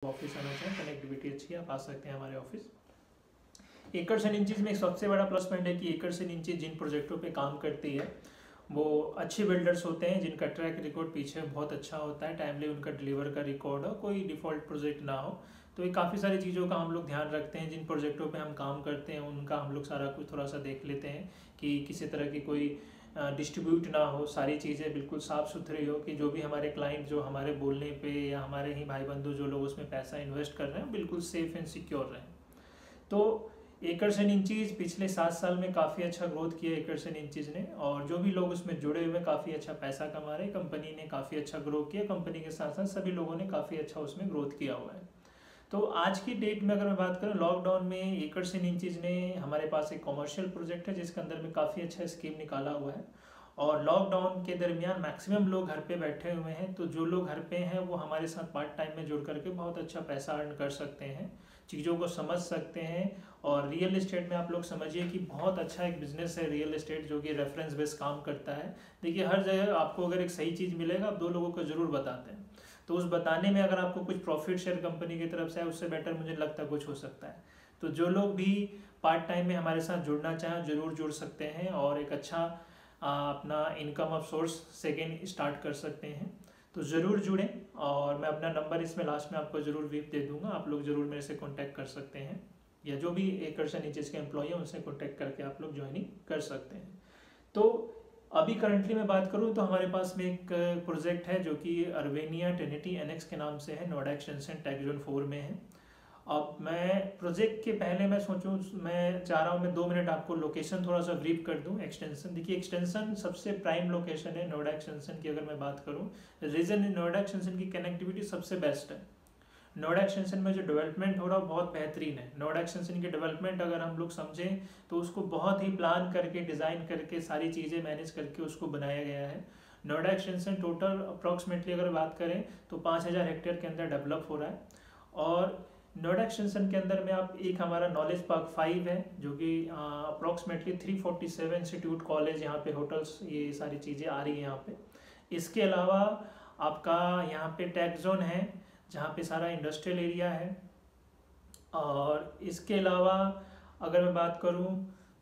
Office आना चाहें, connectivity अच्छी है, आप आ सकते हैं हमारे ऑफिस। एकर्स एंड इंचीज में एक सबसे बड़ा प्लस पॉइंट है कि एकर्स एंड इंचीज जिन प्रोजेक्टों पे काम करती है वो अच्छे बिल्डर्स होते हैं जिनका ट्रैक रिकॉर्ड पीछे बहुत अच्छा होता है, टाइमली उनका डिलीवर का रिकॉर्ड हो, कोई डिफॉल्ट प्रोजेक्ट ना हो। तो ये काफ़ी सारी चीज़ों का हम लोग ध्यान रखते हैं। जिन प्रोजेक्टों पे हम काम करते हैं उनका हम लोग सारा कुछ थोड़ा सा देख लेते हैं कि किसी तरह की कोई डिस्ट्रीब्यूट ना हो, सारी चीज़ें बिल्कुल साफ़ सुथरी हो, कि जो भी हमारे क्लाइंट जो हमारे बोलने पे या हमारे ही भाई बंधु जो लोग उसमें पैसा इन्वेस्ट कर रहे हैं बिल्कुल सेफ एंड सिक्योर रहें। तो एकर्स एंड इंचीज पिछले 7 साल में काफ़ी अच्छा ग्रोथ किया एकर्स एंड इंचीज ने, और जो भी लोग उसमें जुड़े हुए काफ़ी अच्छा पैसा कमा रहे, कंपनी ने काफ़ी अच्छा ग्रो किया, कंपनी के साथ साथ सभी लोगों ने काफ़ी अच्छा उसमें ग्रोथ किया हुआ है। तो आज की डेट में अगर मैं बात करूं, लॉकडाउन में एकर्स एंड इंचीज ने हमारे पास एक कॉमर्शियल प्रोजेक्ट है जिसके अंदर में काफ़ी अच्छा स्कीम निकाला हुआ है, और लॉकडाउन के दरमियान मैक्सिमम लोग घर पे बैठे हुए हैं, तो जो लोग घर पे हैं वो हमारे साथ पार्ट टाइम में जुड़ करके बहुत अच्छा पैसा अर्न कर सकते हैं, चीज़ों को समझ सकते हैं। और रियल एस्टेट में आप लोग समझिए कि बहुत अच्छा एक बिजनेस है रियल एस्टेट, जो कि रेफरेंस बेस्ड काम करता है। देखिए हर जगह आपको अगर एक सही चीज़ मिलेगा आप 2 लोगों को ज़रूर बताते हैं, तो उस बताने में अगर आपको कुछ प्रॉफिट शेयर कंपनी की तरफ से है उससे बेटर मुझे लगता है कुछ हो सकता है। तो जो लोग भी पार्ट टाइम में हमारे साथ जुड़ना चाहें ज़रूर जुड़ सकते हैं, और एक अच्छा अपना income of source second start कर सकते हैं। तो ज़रूर जुड़ें, और मैं अपना नंबर इसमें लास्ट में आपको ज़रूर दे दूंगा, आप लोग ज़रूर मेरे से कॉन्टैक्ट कर सकते हैं, या जो भी एकर्स एंड इंचीज के एम्प्लॉय हैं उनसे कॉन्टैक्ट करके आप लोग ज्वाइनिंग कर सकते हैं। तो अभी करंटली मैं बात करूं तो हमारे पास में एक प्रोजेक्ट है जो कि अर्वेनिया ट्रिनिटी एनेक्स के नाम से है, नोएडा एक्सटेंशन टेक जोन 4 में है। अब मैं प्रोजेक्ट के पहले मैं चाह रहा हूँ मैं 2 मिनट आपको लोकेशन थोड़ा सा ब्रीफ कर दूँ। एक्सटेंशन देखिए, एक्सटेंशन सबसे प्राइम लोकेशन है नोएडा एक्सटेंशन की। अगर मैं बात करूँ, रीजन नोएडा एक्सटेंशन की कनेक्टिविटी सबसे बेस्ट है। नोएडा एक्सटेंशन में जो डेवलपमेंट हो रहा है बहुत बेहतरीन है। नोएडा एक्सटेंशन की डेवलपमेंट अगर हम लोग समझें तो उसको बहुत ही प्लान करके, डिज़ाइन करके, सारी चीज़ें मैनेज करके उसको बनाया गया है। नोएडा एक्सटेंशन टोटल अप्रॉक्सीमेटली अगर बात करें तो 5000 हेक्टेयर के अंदर डेवलप हो रहा है। और नोएडा एक्सटेंशन के अंदर में आप एक हमारा नॉलेज पार्क 5 है, जो कि अप्रॉक्सीमेटली 347 इंस्टीट्यूट, कॉलेज, यहाँ पे होटल्स, ये सारी चीज़ें आ रही हैं यहाँ पे। इसके अलावा आपका यहाँ पे टेक जोन है जहाँ पे सारा इंडस्ट्रियल एरिया है। और इसके अलावा अगर मैं बात करूँ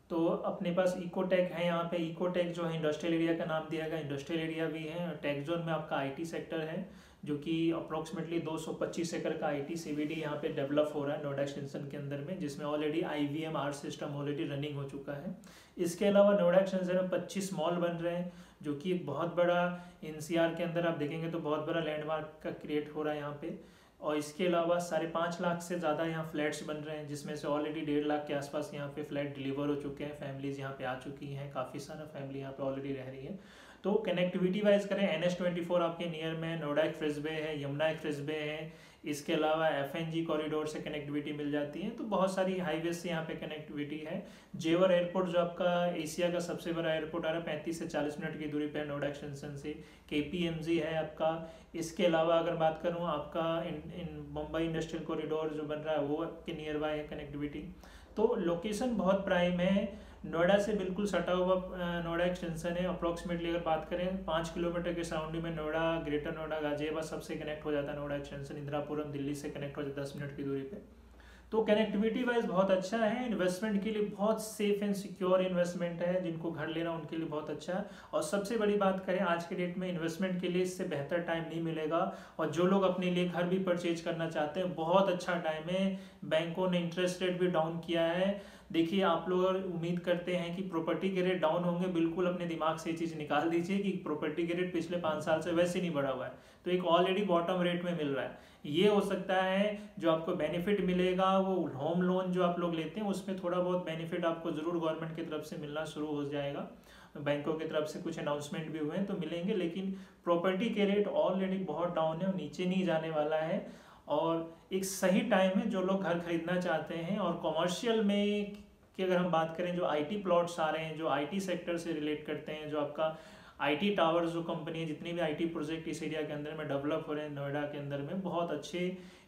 तो अपने पास इकोटेक है, यहाँ पे इकोटेक जो है इंडस्ट्रियल एरिया का नाम दिया गया, इंडस्ट्रियल एरिया भी है। टेक जोन में आपका आईटी सेक्टर है जो कि अप्रॉक्सीमेटली 225 एकड़ का आईटी सीबीडी यहाँ पे डेवलप हो रहा है नोएडा एक्सटेंशन के अंदर में, जिसमें already IVM R system already running हो चुका है। इसके अलावा नोएडा एक्सटेंशन में 25 मॉल बन रहे हैं, जो कि एक बहुत बड़ा एनसीआर के अंदर आप देखेंगे तो बहुत बड़ा लैंडमार्क का क्रिएट हो रहा है यहाँ पे। और इसके अलावा 5.5 लाख से ज़्यादा यहाँ फ्लैट्स बन रहे हैं, जिसमें से ऑलरेडी 1.5 लाख के आसपास यहाँ पे फ्लैट डिलीवर हो चुके हैं, फैमिलीज यहाँ पे आ चुकी हैं, काफ़ी सारा फैमिली यहाँ पे ऑलरेडी रह रही है। तो कनेक्टिविटी वाइज करें, NH24 आपके नियर में, नोएडा एक्सप्रेसवे है, यमुना एक्सप्रेसवे है, इसके अलावा FNG कॉरिडोर से कनेक्टिविटी मिल जाती है। तो बहुत सारी हाईवे से यहाँ पे कनेक्टिविटी है। जेवर एयरपोर्ट जो आपका एशिया का सबसे बड़ा एयरपोर्ट आ रहा है, 35 से 40 मिनट की दूरी पे नोएडा एक्सटेंशन से। KPMG है आपका। इसके अलावा अगर बात करूँ आपका मुंबई इंडस्ट्रियल कॉरिडोर जो बन रहा है वो आपके नियर बाय है कनेक्टिविटी। तो लोकेशन बहुत प्राइम है, नोएडा से बिल्कुल सटा हुआ नोएडा एक्सटेंशन है। अप्रॉक्सीमेटली अगर बात करें 5 किलोमीटर के सराउंडिंग में नोएडा, ग्रेटर नोएडा, गाजियाबाद सबसे कनेक्ट हो जाता है नोएडा एक्सटेंशन। इंदिरापुरम दिल्ली से कनेक्ट हो जाता है 10 मिनट की दूरी पे। तो कनेक्टिविटी वाइज बहुत अच्छा है, इन्वेस्टमेंट के लिए बहुत सेफ एंड सिक्योर इन्वेस्टमेंट है, जिनको घर लेना उनके लिए बहुत अच्छा है। और सबसे बड़ी बात करें आज के डेट में इन्वेस्टमेंट के लिए इससे बेहतर टाइम नहीं मिलेगा। और जो लोग अपने लिए घर भी परचेज करना चाहते हैं बहुत अच्छा टाइम है। बैंकों ने इंटरेस्ट रेट भी डाउन किया है। देखिए आप लोग उम्मीद करते हैं कि प्रॉपर्टी के रेट डाउन होंगे, बिल्कुल अपने दिमाग से ये चीज़ निकाल दीजिए कि प्रॉपर्टी के रेट पिछले 5 साल से वैसे नहीं बढ़ा हुआ है, तो एक ऑलरेडी बॉटम रेट में मिल रहा है। ये हो सकता है जो आपको बेनिफिट मिलेगा वो होम लोन जो आप लोग लेते हैं उसमें थोड़ा बहुत बेनिफिट आपको ज़रूर गवर्नमेंट की तरफ से मिलना शुरू हो जाएगा। बैंकों की तरफ से कुछ अनाउंसमेंट भी हुए हैं तो मिलेंगे, लेकिन प्रॉपर्टी के रेट ऑलरेडी बहुत डाउन है और नीचे नहीं जाने वाला है। और एक सही टाइम है जो लोग घर खरीदना चाहते हैं। और कॉमर्शियल में कि अगर हम बात करें, जो आईटी प्लॉट्स आ रहे हैं जो आईटी सेक्टर से रिलेट करते हैं, जो आपका आईटी टावर्स जो कंपनी है, जितनी भी आईटी प्रोजेक्ट इस एरिया के अंदर में डेवलप हो रहे हैं नोएडा के अंदर में, बहुत अच्छे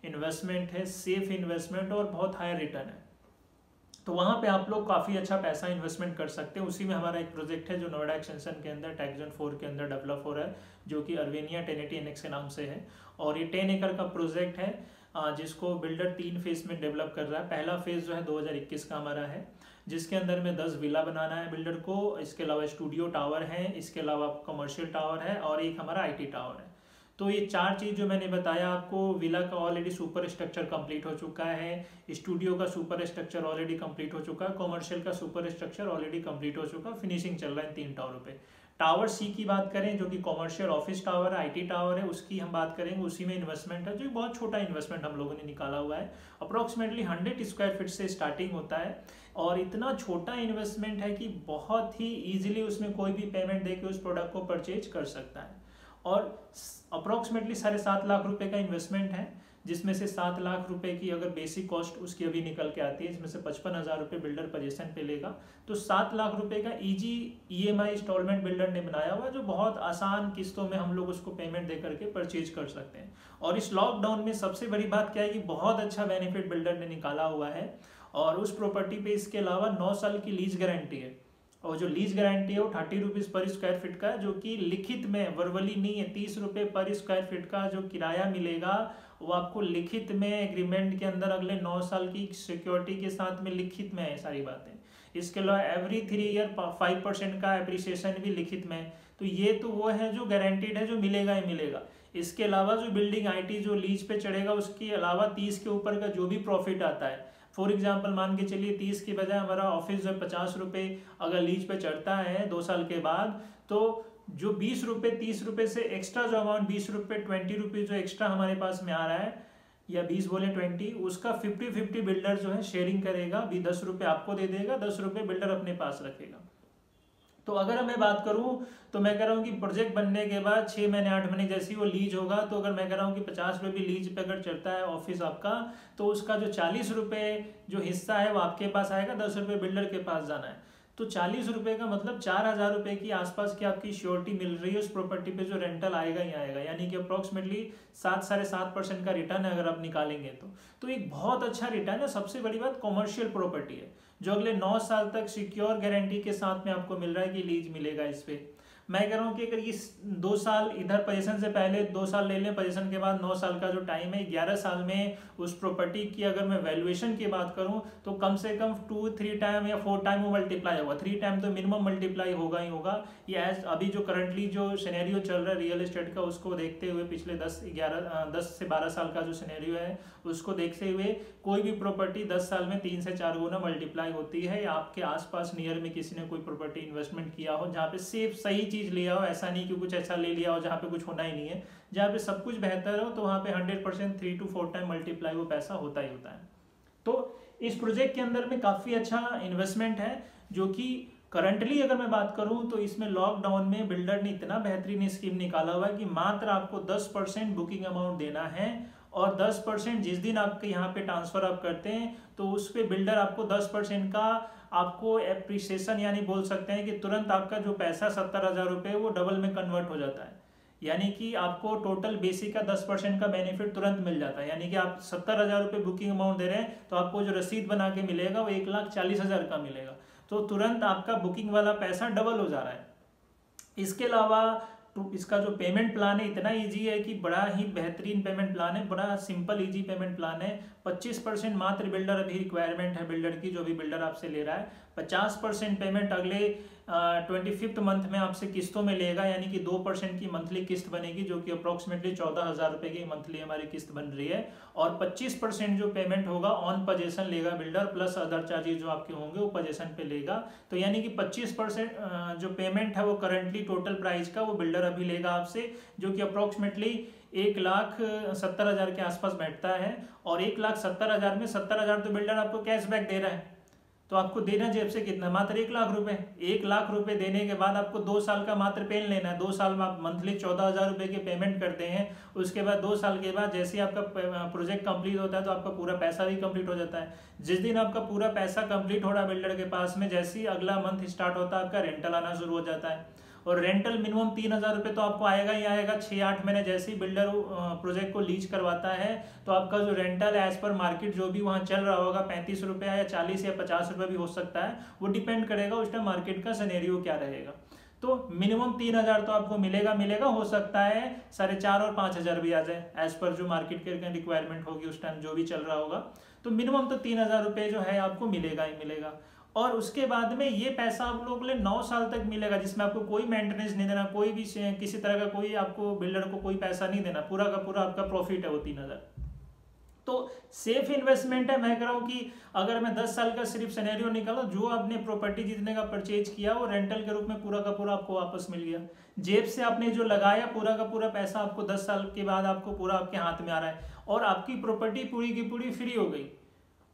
इन्वेस्टमेंट है, सेफ इन्वेस्टमेंट और बहुत हाई रिटर्न है। तो वहाँ पे आप लोग काफ़ी अच्छा पैसा इन्वेस्टमेंट कर सकते हैं। उसी में हमारा एक प्रोजेक्ट है जो नोएडा एक्सटेंशन के अंदर टेक जोन 4 के अंदर डेवलप हो रहा है, जो कि अर्वेनिया ट्रिनिटी एनेक्स के नाम से है। और ये 10 एकड़ का प्रोजेक्ट है जिसको बिल्डर 3 फेज में डेवलप कर रहा है। पहला फेज जो है 2021 का हमारा है, जिसके अंदर में 10 विला बनाना है बिल्डर को। इसके अलावा स्टूडियो टावर है, इसके अलावा कमर्शियल टावर है और एक हमारा IT टावर है। तो ये 4 चीज़ जो मैंने बताया आपको, विला का ऑलरेडी सुपर स्ट्रक्चर कंप्लीट हो चुका है, स्टूडियो का सुपर स्ट्रक्चर ऑलरेडी कंप्लीट हो चुका है, कमर्शियल का सुपर स्ट्रक्चर ऑलरेडी कंप्लीट हो चुका है, फिनिशिंग चल रहा है 3 टावरों पे। टावर C की बात करें जो कि कमर्शियल ऑफिस टावर है, IT टावर है, उसकी हम बात करेंगे, उसी में इन्वेस्टमेंट है जो बहुत छोटा इन्वेस्टमेंट हम लोगों ने निकाला हुआ है। अप्रोक्सीमेटली 100 स्क्वायर फीट से स्टार्टिंग होता है और इतना छोटा इन्वेस्टमेंट है कि बहुत ही ईजिली उसमें कोई भी पेमेंट दे के उस प्रोडक्ट को परचेज कर सकता है। और अप्रोक्सीमेटली 7.5 लाख रुपए का इन्वेस्टमेंट है, जिसमें से 7 लाख रुपए की अगर बेसिक कॉस्ट उसकी अभी निकल के आती है, जिसमें से 55,000 रुपये बिल्डर पोजीशन पे लेगा। तो 7 लाख रुपए का इजी EMI इंस्टॉलमेंट बिल्डर ने बनाया हुआ, जो बहुत आसान किस्तों में हम लोग उसको पेमेंट दे करके परचेज कर सकते हैं। और इस लॉकडाउन में सबसे बड़ी बात क्या है कि बहुत अच्छा बेनिफिट बिल्डर ने निकाला हुआ है। और उस प्रॉपर्टी पे इसके अलावा 9 साल की लीज गारंटी है, और जो लीज गारंटी है वो 30 रुपीज़ पर स्क्वायर फीट का है, जो कि लिखित में, वर्बली नहीं है। 30 रुपये पर स्क्वायर फीट का जो किराया मिलेगा वो आपको लिखित में एग्रीमेंट के अंदर अगले 9 साल की सिक्योरिटी के साथ में लिखित में है सारी बातें। इसके अलावा एवरी 3 ईयर 5% का एप्रिसिएशन भी लिखित में है। तो ये तो वो है जो गारंटीड है, जो मिलेगा ही मिलेगा। इसके अलावा जो बिल्डिंग IT जो लीज पे चढ़ेगा, उसके अलावा 30 के ऊपर का जो भी प्रॉफिट आता है, फॉर एग्जाम्पल मान के चलिए 30 की बजाय हमारा ऑफिस जो 50 रुपये अगर लीज पे चढ़ता है 2 साल के बाद, तो जो 20 रुपये 30 रुपये से एक्स्ट्रा जो अमाउंट 20 रुपये 20 रुपये जो एक्स्ट्रा हमारे पास में आ रहा है, या 20 बोले 20, उसका 50-50 बिल्डर जो है शेयरिंग करेगा। भी 10 रुपये आपको दे देगा, 10 रुपये बिल्डर अपने पास रखेगा। तो अगर मैं बात करूं तो मैं कह रहा हूं कि प्रोजेक्ट बनने के बाद 6 महीने 8 महीने जैसी वो लीज होगा, तो अगर मैं कह रहा हूं कि 50 रुपये भी लीज पे अगर चढ़ता है ऑफिस आपका, तो उसका जो 40 रुपये जो हिस्सा है वो आपके पास आएगा, 10 रुपये बिल्डर के पास जाना है। तो 40 रुपये का मतलब 4,000 रुपये की आसपास की आपकी श्योरिटी मिल रही है उस प्रॉपर्टी पे, जो रेंटल आएगा ही आएगा। यानी कि अप्रोक्सीमेटली 7-7.5% का रिटर्न है अगर आप निकालेंगे तो एक बहुत अच्छा रिटर्न है। सबसे बड़ी बात कमर्शियल प्रॉपर्टी है जो अगले 9 साल तक सिक्योर गारंटी के साथ में आपको मिल रहा है कि लीज मिलेगा इस पे। मैं कह रहा हूँ कि अगर ये 2 साल इधर पोजीशन से पहले 2 साल ले लें, पोजीशन के बाद 9 साल का जो टाइम है, 11 साल में उस प्रॉपर्टी की अगर मैं वैल्यूएशन की बात करूँ तो कम से कम 2-3 टाइम या 4 टाइम वो मल्टीप्लाई होगा। 3 टाइम तो मिनिमम मल्टीप्लाई होगा ही होगा। ये एज अभी जो करंटली जो सिनेरियो चल रहा है रियल एस्टेट का, उसको देखते हुए पिछले 10 से 12 साल का जो सिनेरियो है उसको देखते हुए कोई भी प्रॉपर्टी 10 साल में 3 से 4 गुना मल्टीप्लाई होती है। या आपके आसपास नियर में किसी ने कोई प्रॉपर्टी इन्वेस्टमेंट किया हो जहाँ पे सेफ सही चीज़ लिया हो, ऐसा नहीं कि कुछ ऐसा ले लिया हो जहाँ पे कुछ होना ही नहीं है, जहाँ पे सब कुछ बेहतर हो, तो वहाँ पे 100% 3 to 4 टाइम मल्टीप्लाई वो पैसा होता ही होता है। तो इस प्रोजेक्ट के अंदर में काफ़ी अच्छा इन्वेस्टमेंट है, जो कि करंटली अगर मैं बात करूं तो इसमें लॉकडाउन में बिल्डर ने इतना बेहतरीन स्कीम निकाला हुआ है कि मात्र आपको 10% बुकिंग अमाउंट देना है, और 10% जिस दिन आपके यहाँ पे ट्रांसफर आप करते हैं तो उस पे बिल्डर आपको 10% का आपको एप्रिसिएशन, यानी बोल सकते हैं कि तुरंत आपका जो पैसा 70,000 रुपये वो डबल में कन्वर्ट हो जाता है। यानी कि आपको टोटल बेसिक का 10% का बेनिफिट तुरंत मिल जाता है। यानी कि आप 70,000 रुपये बुकिंग अमाउंट दे रहे हैं तो आपको जो रसीद बना के मिलेगा वो 1,40,000 का मिलेगा। तो तुरंत आपका बुकिंग वाला पैसा डबल हो जा रहा है। इसके अलावा इसका जो पेमेंट प्लान है इतना इजी है कि बड़ा ही बेहतरीन पेमेंट प्लान है, बड़ा सिंपल इजी पेमेंट प्लान है। 25% मात्र बिल्डर अभी रिक्वायरमेंट है बिल्डर की, जो भी बिल्डर आपसे ले रहा है। 50% पेमेंट अगले 25th मंथ में आपसे किस्तों में लेगा, यानी कि 2% की मंथली किस्त बनेगी, जो कि अप्रोक्सीमेटली 14,000 रुपये की मंथली हमारी किस्त बन रही है। और 25% जो पेमेंट होगा ऑन पोजेशन लेगा बिल्डर, प्लस अदर चार्जेस जो आपके होंगे वो पोजेशन पे लेगा। तो यानी कि 25% जो पेमेंट है वो करंटली टोटल प्राइस का वो बिल्डर अभी लेगा आपसे, जो कि अप्रोक्सीमेटली 1,70,000 के आसपास बैठता है। और 1,70,000 में 70,000 तो बिल्डर आपको कैशबैक दे रहा है, तो आपको देना जेब से कितना, मात्र 1,00,000 रुपये। 1,00,000 रुपये देने के बाद आपको 2 साल का मात्र पेन लेना है। 2 साल में आप मंथली 14,000 रुपये के पेमेंट करते हैं। उसके बाद 2 साल के बाद जैसे ही आपका प्रोजेक्ट कंप्लीट होता है तो आपका पूरा पैसा भी कंप्लीट हो जाता है। जिस दिन आपका पूरा पैसा कंप्लीट हो रहा है बिल्डर के पास में, जैसे ही अगला मंथ स्टार्ट होता है आपका रेंटल आना शुरू हो जाता है। और रेंटल मिनिमम 3,000 रुपये तो आपको आएगा ही आएगा। 6-8 महीने जैसे ही बिल्डर प्रोजेक्ट को लीज करवाता है तो आपका जो रेंटल एज पर मार्केट जो भी वहाँ चल रहा होगा, 35 रुपये या 40 या 50 रुपये भी हो सकता है, वो डिपेंड करेगा उस टाइम मार्केट का सिनेरियो क्या रहेगा। तो मिनिमम 3,000 तो आपको मिलेगा, हो सकता है 4,500 और 5,000 भी आ जाए एज पर जो मार्केट के रिक्वायरमेंट होगी उस टाइम जो भी चल रहा होगा। तो मिनिमम तो 3,000 रुपये जो है आपको मिलेगा ही मिलेगा। और उसके बाद में ये पैसा आप लोगों के लिए 9 साल तक मिलेगा, जिसमें आपको कोई मेंटेनेंस नहीं देना, कोई भी किसी तरह का कोई आपको बिल्डर को कोई पैसा नहीं देना, पूरा का पूरा आपका प्रॉफिट है वो 3,000। तो सेफ इन्वेस्टमेंट है। मैं कह रहा हूँ कि अगर मैं 10 साल का सिर्फ सिनेरियो निकालूं, जो आपने प्रॉपर्टी जितने का परचेज किया वो रेंटल के रूप में पूरा का पूरा आपको वापस मिल गया। जेब से आपने जो लगाया पूरा का पूरा पैसा आपको 10 साल के बाद आपको पूरा आपके हाथ में आ रहा है, और आपकी प्रॉपर्टी पूरी की पूरी फ्री हो गई।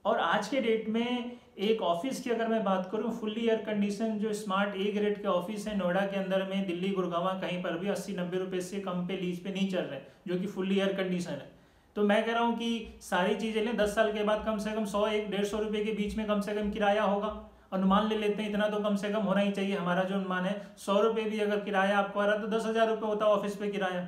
और आज के डेट में एक ऑफिस की अगर मैं बात करूं, फुल्ली एयर कंडीशन जो स्मार्ट ए ग्रेड के ऑफिस है नोएडा के अंदर में, दिल्ली गुड़गांव कहीं पर भी 80-90 रुपए से कम पे लीज पे नहीं चल रहे, जो कि फुल्ली एयर कंडीशन है। तो मैं कह रहा हूं कि सारी चीजें लें, 10 साल के बाद कम से कम 100-150 रुपए के बीच में कम से कम किराया होगा। अनुमान ले लेते हैं, इतना तो कम से कम होना ही चाहिए। हमारा जो अनुमान है 100 रुपए भी अगर किराया आपको आ रहा है तो 10,000 रुपये होता है ऑफिस पे किराया।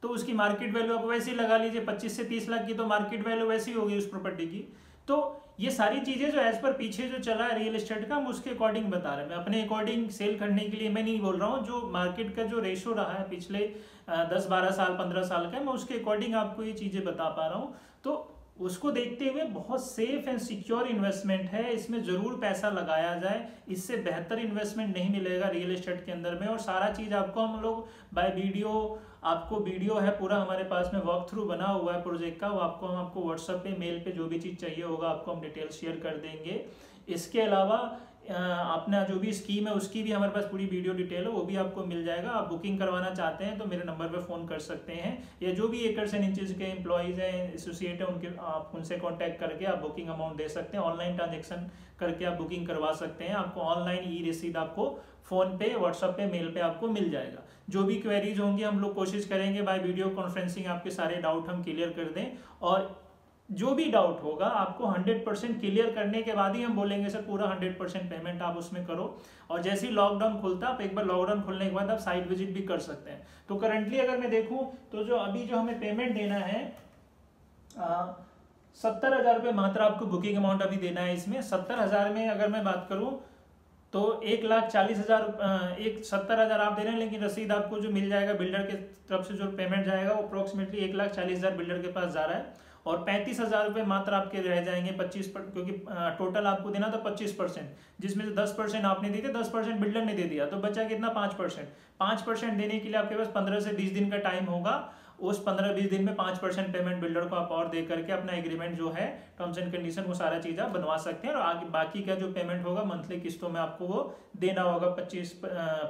तो उसकी मार्केट वैल्यू आप वैसे ही लगा लीजिए, 25 से 30 लाख की तो मार्केट वैल्यू वैसी होगी उस प्रॉपर्टी की। तो ये सारी चीजें जो एज पर पीछे जो चला है रियल एस्टेट का, हम उसके अकॉर्डिंग बता रहे हैं। मैं अपने अकॉर्डिंग सेल करने के लिए मैं नहीं बोल रहा हूँ, जो मार्केट का जो रेशो रहा है पिछले 10-12 साल 15 साल का, मैं उसके अकॉर्डिंग आपको ये चीजें बता पा रहा हूँ। तो उसको देखते हुए बहुत सेफ एंड सिक्योर इन्वेस्टमेंट है, इसमें जरूर पैसा लगाया जाए। इससे बेहतर इन्वेस्टमेंट नहीं मिलेगा रियल एस्टेट के अंदर में। और सारा चीज आपको हम लोग बाय वीडियो, आपको वीडियो है पूरा हमारे पास में वॉक थ्रू बना हुआ है प्रोजेक्ट का, वो आपको हम आपको व्हाट्सएप पे मेल पे जो भी चीज़ चाहिए होगा आपको हम डिटेल शेयर कर देंगे। इसके अलावा अपना जो भी स्कीम है उसकी भी हमारे पास पूरी वीडियो डिटेल है, वो भी आपको मिल जाएगा। आप बुकिंग करवाना चाहते हैं तो मेरे नंबर पे फ़ोन कर सकते हैं, या जो भी एकर्स एंड इंचेस के एम्प्लॉयज़ हैं, एसोसिएट है, उनके आप उनसे कांटेक्ट करके आप बुकिंग अमाउंट दे सकते हैं। ऑनलाइन ट्रांजेक्शन करके आप बुकिंग करवा सकते हैं। आपको ऑनलाइन ई रिसीट आपको फ़ोन पे, व्हाट्सएप पे, मेल पे आपको मिल जाएगा। जो भी क्वेरीज होंगी हम लोग कोशिश करेंगे बाय वीडियो कॉन्फ्रेंसिंग आपके सारे डाउट हम क्लियर कर दें। और जो भी डाउट होगा आपको 100% क्लियर करने के बाद ही हम बोलेंगे सर पूरा 100% पेमेंट आप उसमें करो। और जैसे ही लॉकडाउन खुलता, आप एक बार लॉकडाउन खुलने के बाद आप साइट विजिट भी कर सकते हैं। तो करंटली अगर मैं देखूं तो जो अभी जो हमें पेमेंट देना है 70,000 रुपये मात्र आपको बुकिंग अमाउंट अभी देना है। इसमें 70,000 में अगर मैं बात करूं तो 1,40,000 70,000 आप दे रहे हैं, लेकिन रसीद आपको जो मिल जाएगा बिल्डर के तरफ से जो पेमेंट जाएगा वो अप्रोक्सीमेटली 1,40,000 बिल्डर के पास जा रहा है। और 35,000 रुपये मात्र आपके रह जाएंगे 25%, क्योंकि टोटल आपको देना था 25%, जिसमें से 10% आपने दिए थे, 10% बिल्डर ने दे दिया, तो बचा कितना 5%। 5% देने के लिए आपके पास 15 से 20 दिन का टाइम होगा। उस 15-20 दिन में 5% पेमेंट बिल्डर को आप और दे करके अपना एग्रीमेंट जो है टर्म्स एंड कंडीशन वो सारा चीज़ आप बनवा सकते हैं। और आगे बाकी का जो पेमेंट होगा मंथली किस्तों में आपको वो देना होगा,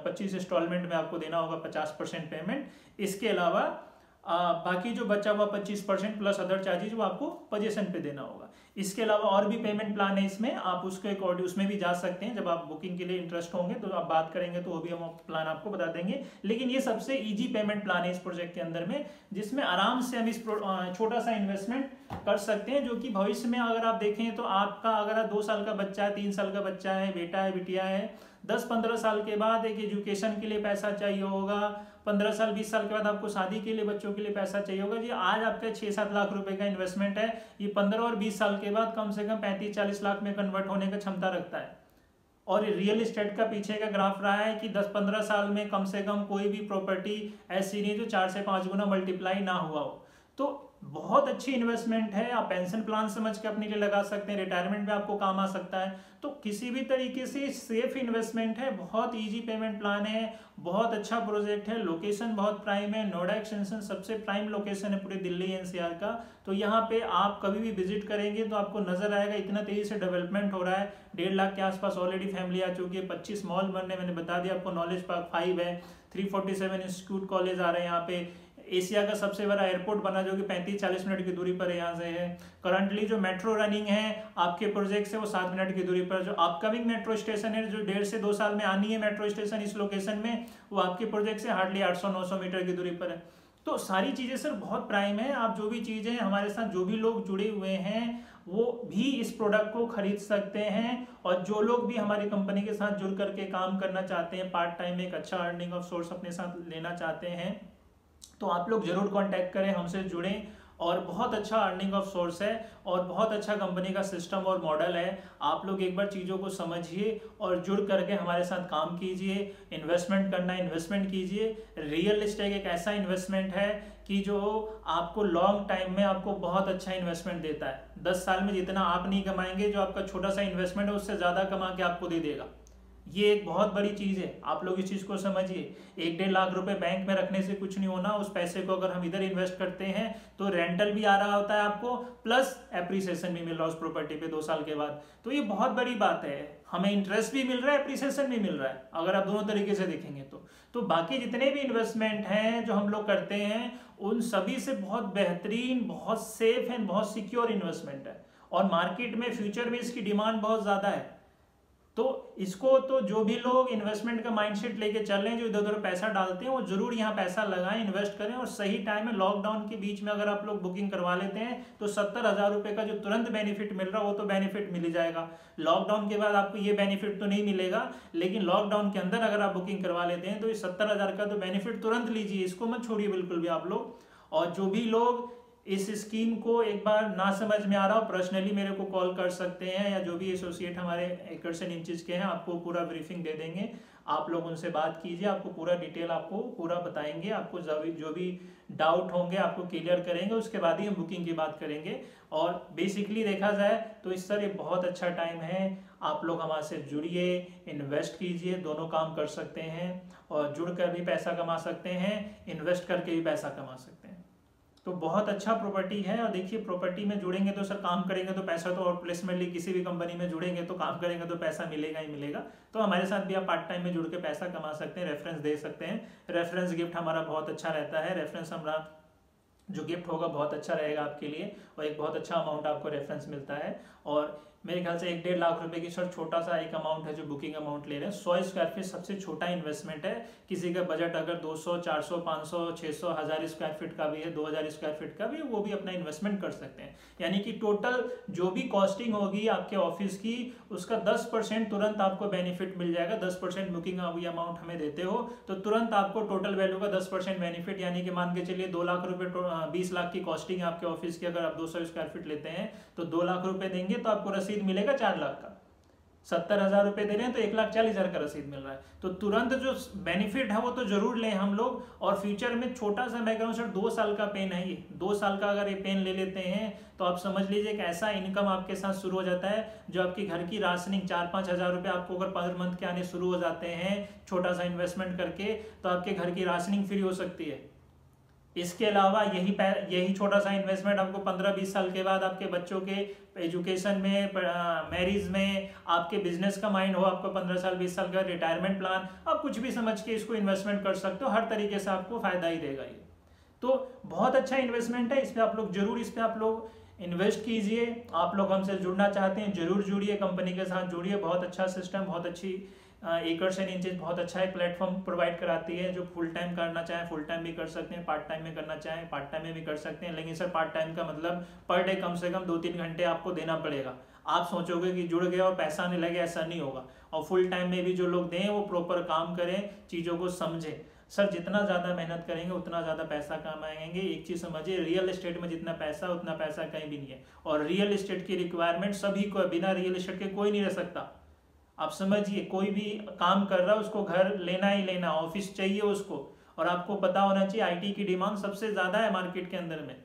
25 इंस्टॉलमेंट में आपको देना होगा 50% पेमेंट। इसके अलावा बाकी जो बचा हुआ 25% प्लस अदर चार्जेज वो आपको पोजीशन पे देना होगा। इसके अलावा और भी पेमेंट प्लान है इसमें, आप उसके अकॉर्डिंग उसमें भी जा सकते हैं। जब आप बुकिंग के लिए इंटरेस्ट होंगे तो आप बात करेंगे तो वो भी हम प्लान आपको बता देंगे। लेकिन ये सबसे इजी पेमेंट प्लान है इस प्रोजेक्ट के अंदर में, जिसमें आराम से हम इस छोटा सा इन्वेस्टमेंट कर सकते हैं, जो कि भविष्य में अगर आप देखें तो आपका अगर 2 साल का बच्चा है, 3 साल का बच्चा है, बेटा है, बिटिया है, 10-15 साल के बाद एक एजुकेशन के लिए पैसा चाहिए होगा, 15 साल 20 साल के बाद आपको शादी के लिए बच्चों के लिए पैसा चाहिए होगा। जी आज आपका 6-7 लाख रुपए का इन्वेस्टमेंट है, ये 15 और 20 साल के बाद कम से कम 35-40 लाख में कन्वर्ट होने का क्षमता रखता है। और रियल एस्टेट का पीछे का ग्राफ रहा है कि 10-15 साल में कम से कम कोई भी प्रॉपर्टी ऐसी नहीं जो 4 से 5 गुना मल्टीप्लाई ना हुआ हो। तो बहुत अच्छी इन्वेस्टमेंट है, आप पेंशन प्लान समझ के अपने लिए लगा सकते हैं, रिटायरमेंट में आपको काम आ सकता है। तो किसी भी तरीके से सेफ इन्वेस्टमेंट है, बहुत इजी पेमेंट प्लान है, बहुत अच्छा प्रोजेक्ट है, लोकेशन बहुत प्राइम है। नोएडा एक्सटेंशन सबसे प्राइम लोकेशन है पूरे दिल्ली एनसीआर का। तो यहाँ पे आप कभी भी विजिट करेंगे तो आपको नजर आएगा इतना तेजी से डेवलपमेंट हो रहा है। 1.5 लाख के आसपास ऑलरेडी फैमिली आ चुकी है, 25 मॉल बनने, मैंने बता दिया आपको, नॉलेज पार्क 5 है, 347 इंस्टीट्यूट कॉलेज आ रहे हैं यहाँ पे। एशिया का सबसे बड़ा एयरपोर्ट बना जो कि 35-40 मिनट की दूरी पर यहाँ से है। करंटली जो मेट्रो रनिंग है आपके प्रोजेक्ट से वो 7 मिनट की दूरी पर। जो अपकमिंग मेट्रो स्टेशन है जो 1.5 से 2 साल में आनी है मेट्रो स्टेशन इस लोकेशन में, वो आपके प्रोजेक्ट से हार्डली 800-900 मीटर की दूरी पर है। तो सारी चीज़ें सर बहुत प्राइम है। आप जो भी चीज़ें हमारे साथ जो भी लोग जुड़े हुए हैं वो भी इस प्रोडक्ट को खरीद सकते हैं। और जो लोग भी हमारी कंपनी के साथ जुड़ करके काम करना चाहते हैं, पार्ट टाइम एक अच्छा अर्निंग ऑफ सोर्स अपने साथ लेना चाहते हैं, तो आप लोग जरूर कांटेक्ट करें, हमसे जुड़ें और बहुत अच्छा अर्निंग ऑफ सोर्स है और बहुत अच्छा कंपनी का सिस्टम और मॉडल है। आप लोग एक बार चीज़ों को समझिए और जुड़ करके हमारे साथ काम कीजिए। इन्वेस्टमेंट करना, इन्वेस्टमेंट कीजिए। रियल एस्टेट एक ऐसा इन्वेस्टमेंट है कि जो आपको लॉन्ग टाइम में आपको बहुत अच्छा इन्वेस्टमेंट देता है। 10 साल में जितना आप नहीं कमाएंगे, जो आपका छोटा सा इन्वेस्टमेंट है उससे ज़्यादा कमा के आपको दे देगा। ये एक बहुत बड़ी चीज़ है, आप लोग इस चीज़ को समझिए। 1-1.5 लाख रुपए बैंक में रखने से कुछ नहीं होना। उस पैसे को अगर हम इधर इन्वेस्ट करते हैं तो रेंटल भी आ रहा होता है आपको, प्लस एप्रिसिएशन भी मिल रहा है उस प्रॉपर्टी पे 2 साल के बाद। तो ये बहुत बड़ी बात है, हमें इंटरेस्ट भी मिल रहा है, एप्रिसिएशन भी मिल रहा है, अगर आप दोनों तरीके से देखेंगे तो बाकी जितने भी इन्वेस्टमेंट हैं जो हम लोग करते हैं उन सभी से बहुत बेहतरीन, बहुत सेफ एंड बहुत सिक्योर इन्वेस्टमेंट है। और मार्केट में फ्यूचर में इसकी डिमांड बहुत ज़्यादा है। तो इसको तो जो भी लोग इन्वेस्टमेंट का माइंडसेट लेके चल रहे हैं, जो इधर उधर पैसा डालते हैं, वो जरूर यहाँ पैसा लगाएं, इन्वेस्ट करें। और सही टाइम में लॉकडाउन के बीच में अगर आप लोग बुकिंग करवा लेते हैं तो 70,000 रुपये का जो तुरंत बेनिफिट मिल रहा है वो तो बेनिफिट मिल ही जाएगा। लॉकडाउन के बाद आपको ये बेनिफिट तो नहीं मिलेगा, लेकिन लॉकडाउन के अंदर अगर आप बुकिंग करवा लेते हैं तो इस 70,000 का तो बेनिफिट तुरंत लीजिए, इसको मत छोड़िए बिल्कुल भी आप लोग। और जो भी लोग इस स्कीम को एक बार ना समझ में आ रहा हो, पर्सनली मेरे को कॉल कर सकते हैं, या जो भी एसोसिएट हमारे एकर्स एंड इंचेस के हैं आपको पूरा ब्रीफिंग दे देंगे। आप लोग उनसे बात कीजिए, आपको पूरा डिटेल आपको पूरा बताएंगे। आपको जो भी डाउट होंगे आपको क्लियर करेंगे, उसके बाद ही हम बुकिंग की बात करेंगे। और बेसिकली देखा जाए तो इस तरह बहुत अच्छा टाइम है, आप लोग हमारे से जुड़िए, इन्वेस्ट कीजिए, दोनों काम कर सकते हैं। और जुड़ कर भी पैसा कमा सकते हैं, इन्वेस्ट करके भी पैसा कमा सकते हैं। तो बहुत अच्छा प्रॉपर्टी है। और देखिए प्रॉपर्टी में जुड़ेंगे तो सर काम करेंगे तो पैसा तो, और प्लेसमेंटली किसी भी कंपनी में जुड़ेंगे तो काम करेंगे तो पैसा मिलेगा ही मिलेगा। तो हमारे साथ भी आप पार्ट टाइम में जुड़ के पैसा कमा सकते हैं, रेफरेंस दे सकते हैं। रेफरेंस गिफ्ट हमारा बहुत अच्छा रहता है। रेफरेंस हमारा जो गिफ्ट होगा बहुत अच्छा रहेगा आपके लिए, और एक बहुत अच्छा अमाउंट आपको रेफरेंस मिलता है। और मेरे ख्याल से 1-1.5 लाख रुपए की सर छोटा सा एक अमाउंट है जो बुकिंग अमाउंट ले रहे हैं। 100 स्क्वायर फीट सबसे छोटा इन्वेस्टमेंट है। किसी का बजट अगर 200, 400, 500, 600, 1000 स्क्वायर फीट का भी है, 2000 स्क्वायर फीट का भी है, वो भी अपना इन्वेस्टमेंट कर सकते हैं। यानी कि टोटल जो भी कॉस्टिंग होगी आपके ऑफिस की, उसका 10% तुरंत आपको बेनिफिट मिल जाएगा। 10% बुकिंग अमाउंट हमें देते हो तो तुरंत आपको टोटल वैल्यू का 10% बेनिफिट, यानी कि मान के चलिए 2 लाख रुपए, 20 लाख की कॉस्टिंग है आपके ऑफिस की। अगर आप 200 स्क्वायर फीट लेते हैं तो 2 लाख रुपए देंगे तो आपको रसीद मिलेगा 4 लाख का। 70,000 रुपए दे रहे हैं तो 1,40,000 का रसीद मिल रहा है। तो तुरंत जो बेनिफिट है वो तो जरूर लें हम लोग। और फ्यूचर में छोटा सा मैं कहूँ सर 2 साल का पेन है ये। 2 साल का अगर ये पेन ले लेते हैं तो आप समझ लीजिए कि ऐसा इनकम आपके साथ शुरू हो जाता है जो आपके घर की राशनिंग 4-5 हज़ार रुपये आपको अगर पर मंथ के आने शुरू हो जाते हैं छोटा सा इन्वेस्टमेंट करके, तो आपके घर की राशनिंग फ्री हो सकती है। इसके अलावा यही छोटा सा इन्वेस्टमेंट आपको 15-20 साल के बाद आपके बच्चों के एजुकेशन में, मैरिज में, आपके बिजनेस का माइंड हो, आपको 15 साल 20 साल का रिटायरमेंट प्लान, आप कुछ भी समझ के इसको इन्वेस्टमेंट कर सकते हो। हर तरीके से आपको फायदा ही देगा ये। तो बहुत अच्छा इन्वेस्टमेंट है, इस पर आप लोग जरूर इन्वेस्ट कीजिए। आप लोग हमसे जुड़ना चाहते हैं जरूर जुड़िए, कंपनी के साथ जुड़िए। बहुत अच्छा सिस्टम, बहुत अच्छी एकर्स एंड इंचेस बहुत अच्छा एक प्लेटफॉर्म प्रोवाइड कराती है। जो फुल टाइम करना चाहें फुल टाइम भी कर सकते हैं, पार्ट टाइम में करना चाहें पार्ट टाइम में भी कर सकते हैं। लेकिन सर पार्ट टाइम का मतलब पर डे कम से कम 2-3 घंटे आपको देना पड़ेगा। आप सोचोगे कि जुड़ गया और पैसा नहीं लगे, ऐसा नहीं होगा। और फुल टाइम में भी जो लोग दें वो प्रॉपर काम करें, चीज़ों को समझें। सर जितना ज़्यादा मेहनत करेंगे उतना ज़्यादा पैसा कमाएंगे। एक चीज़ समझिए, रियल एस्टेट में जितना पैसा उतना पैसा कहीं भी नहीं है। और रियल एस्टेट की रिक्वायरमेंट सभी को, बिना रियल एस्टेट के कोई नहीं रह सकता। आप समझिए, कोई भी काम कर रहा है उसको घर लेना ही लेना, ऑफिस चाहिए उसको। और आपको पता होना चाहिए आईटी की डिमांड सबसे ज़्यादा है मार्केट के अंदर में।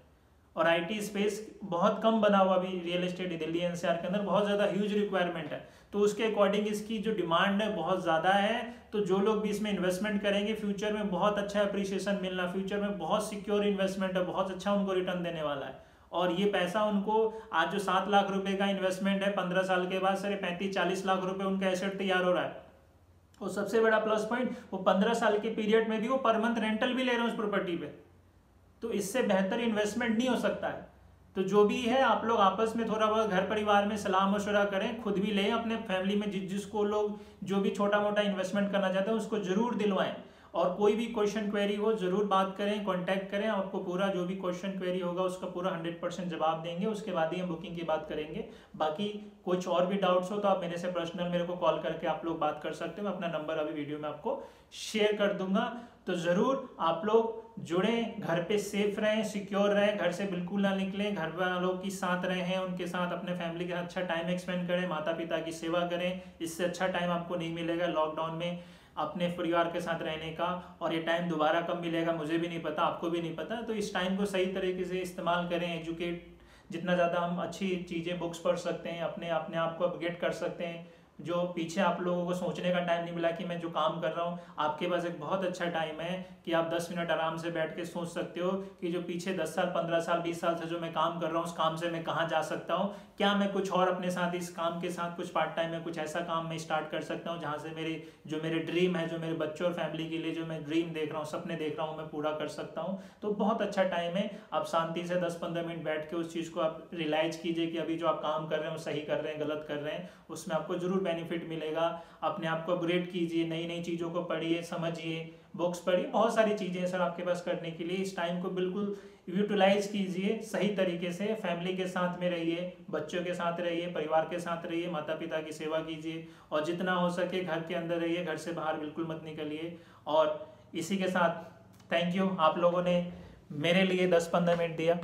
और आईटी स्पेस बहुत कम बना हुआ अभी रियल एस्टेट दिल्ली एनसीआर के अंदर, बहुत ज़्यादा ह्यूज रिक्वायरमेंट है। तो उसके अकॉर्डिंग इसकी जो डिमांड है बहुत ज़्यादा है। तो जो लोग भी इसमें इन्वेस्टमेंट करेंगे फ्यूचर में बहुत अच्छा अप्रिसिएशन मिलना, फ्यूचर में बहुत सिक्योर इन्वेस्टमेंट है, बहुत अच्छा उनको रिटर्न देने वाला है। और ये पैसा उनको आज जो 7 लाख रुपए का इन्वेस्टमेंट है 15 साल के बाद सर 35-40 लाख रुपए उनका एसेट तैयार हो रहा है। और सबसे बड़ा प्लस पॉइंट, वो 15 साल के पीरियड में भी वो पर मंथ रेंटल भी ले रहे हैं उस प्रॉपर्टी पे। तो इससे बेहतर इन्वेस्टमेंट नहीं हो सकता है। तो जो भी है आप लोग आपस में थोड़ा बहुत घर परिवार में सलाह मशवरा करें, खुद भी लें, अपने फैमिली में जिसको लोग जो भी छोटा मोटा इन्वेस्टमेंट करना चाहते हैं उसको जरूर दिलवाएं। और कोई भी क्वेश्चन क्वेरी हो जरूर बात करें, कांटेक्ट करें, आपको पूरा जो भी क्वेश्चन क्वेरी होगा उसका पूरा 100% जवाब देंगे। उसके बाद ही हम बुकिंग की बात करेंगे। बाकी कुछ और भी डाउट्स हो तो आप मेरे से पर्सनल मेरे को कॉल करके आप लोग बात कर सकते हो। मैं अपना नंबर अभी वीडियो में आपको शेयर कर दूंगा। तो जरूर आप लोग जुड़ें, घर पे सेफ रहें, सिक्योर रहें, घर से बिल्कुल ना निकलें, घर वालों के साथ रहें, उनके साथ अपने फैमिली के साथ अच्छा टाइम एक्सपेंड करें, माता पिता की सेवा करें। इससे अच्छा टाइम आपको नहीं मिलेगा लॉकडाउन में अपने परिवार के साथ रहने का। और ये टाइम दोबारा कब मिलेगा मुझे भी नहीं पता, आपको भी नहीं पता। तो इस टाइम को सही तरीके से इस्तेमाल करें, एजुकेट, जितना ज़्यादा हम अच्छी चीज़ें बुक्स पढ़ सकते हैं, अपने अपने आप को अपग्रेड कर सकते हैं। जो पीछे आप लोगों को सोचने का टाइम नहीं मिला कि मैं जो काम कर रहा हूँ, आपके पास एक बहुत अच्छा टाइम है कि आप 10 मिनट आराम से बैठ के सोच सकते हो कि जो पीछे 10 साल 15 साल 20 साल से जो मैं काम कर रहा हूँ उस काम से मैं कहाँ जा सकता हूँ, क्या मैं कुछ और अपने साथ इस काम के साथ कुछ पार्ट टाइम में कुछ ऐसा काम मैं स्टार्ट कर सकता हूँ जहाँ से मेरे ड्रीम है, जो मेरे बच्चों और फैमिली के लिए जो मैं ड्रीम देख रहा हूँ, सपने देख रहा हूँ, मैं पूरा कर सकता हूँ। तो बहुत अच्छा टाइम है। आप शांति से 10-15 मिनट बैठ के उस चीज़ को आप रियलाइज कीजिए कि अभी जो आप काम कर रहे हैं वो सही कर रहे हैं, गलत कर रहे हैं, उसमें आपको जरूर बेनिफिट मिलेगा। अपने आप को अपग्रेड कीजिए, नई नई चीज़ों को पढ़िए, समझिए, बुक्स पढ़िए, बहुत सारी चीज़ें हैं सर आपके पास करने के लिए। इस टाइम को बिल्कुल यूटिलाइज कीजिए सही तरीके से, फैमिली के साथ में रहिए, बच्चों के साथ रहिए, परिवार के साथ रहिए, माता पिता की सेवा कीजिए, और जितना हो सके घर के अंदर रहिए, घर से बाहर बिल्कुल मत निकलिए। और इसी के साथ थैंक यू, आप लोगों ने मेरे लिए 10-15 मिनट दिया।